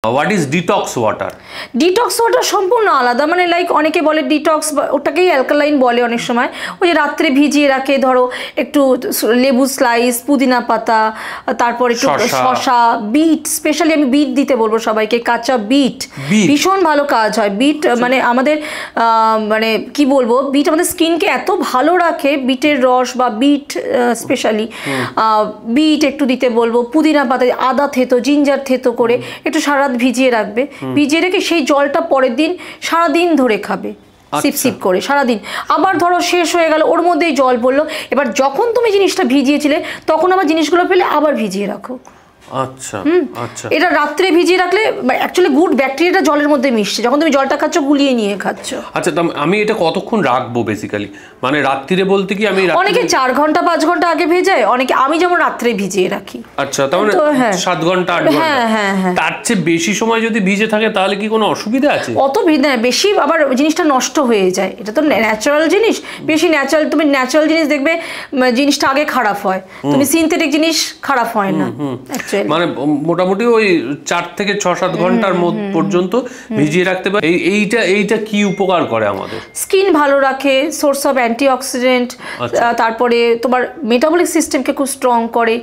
What is detox water? Detox water সম্পূর্ণ আলাদা, মানে লাইক অনেকে বলে ডিটক্স, ওটাকেই অ্যালকালাইন বলে অনেক সময়। ওই যে রাত্রে ভিজিয়ে রাখে, ধরো একটু লেবু স্লাইস, পুদিনা পাতা, তারপর একটু শসা, বিট, স্পেশালি আমি বিট দিতে বলবো সবাইকে, কাঁচা বিট ভীষণ ভালো কাজ হয়। বিট মানে আমাদের মানে কি বলবো, বিট আমাদের স্কিনকে এত ভালো রাখে, বিটের রস বা বিট স্পেশালি বিট একটু দিতে বলবো, পুদিনা পাতা, আদা থেতো, জিঞ্জার থেতো করে একটু সারা ভিজিয়ে রাখবে, ভিজিয়ে রেখে সেই জলটা পরের দিন সারাদিন ধরে খাবে, সিপ সিপ করে সারাদিন। আবার ধরো শেষ হয়ে গেল, ওর মধ্যেই জল পড়লো, এবার যখন তুমি জিনিসটা ভিজিয়েছিলে তখন আবার জিনিসগুলো পেলে আবার ভিজিয়ে রাখো। আচ্ছা আচ্ছা, এটা রাত্রে ভিজিয়ে রাখলে অ্যাকচুয়ালি গুড ব্যাকটেরিয়াটা জলের মধ্যে মিশছে, যখন তুমি জলটা খাচ্ছ গুলিয়ে নিয়ে খাচ্ছ। আচ্ছা, আমি এটা কতক্ষণ রাখবো বেসিক্যালি, মানে রাত্রিরে বলতে কি আমি অনেকে 4 ঘন্টা 5 ঘন্টা আগে ভেজায়, অনেকে, আমি যেমন রাত্রে ভিজিয়ে রাখি। আচ্ছা, তার মানে 7 ঘন্টা 8 ঘন্টা। হ্যাঁ, তার চেয়ে বেশি সময় যদি ভিজে থাকে তাহলে কি কোনো অসুবিধা আছে? অত বেশি আবার জিনিসটা নষ্ট হয়ে যায়, এটা তো ন্যাচারাল জিনিস, বেশি ন্যাচারাল, তুমি ন্যাচারাল জিনিস দেখবে জিনিসটা আগে খারাপ হয়, তুমি সিনথেটিক জিনিস খারাপ হয় না অ্যাকচুয়ালি। মানে মোটামুটি ওই 4 থেকে 6-7 ঘন্টার পর্যন্ত ভিজিয়ে রাখতে পারে। এইটা কি উপকার করে আমাদের? স্কিন ভালো রাখে, সোর্স অফ অ্যান্টিঅক্সিডেন্ট, তারপরে তোমার মেটাবলিক সিস্টেমকে খুব স্ট্রং করে।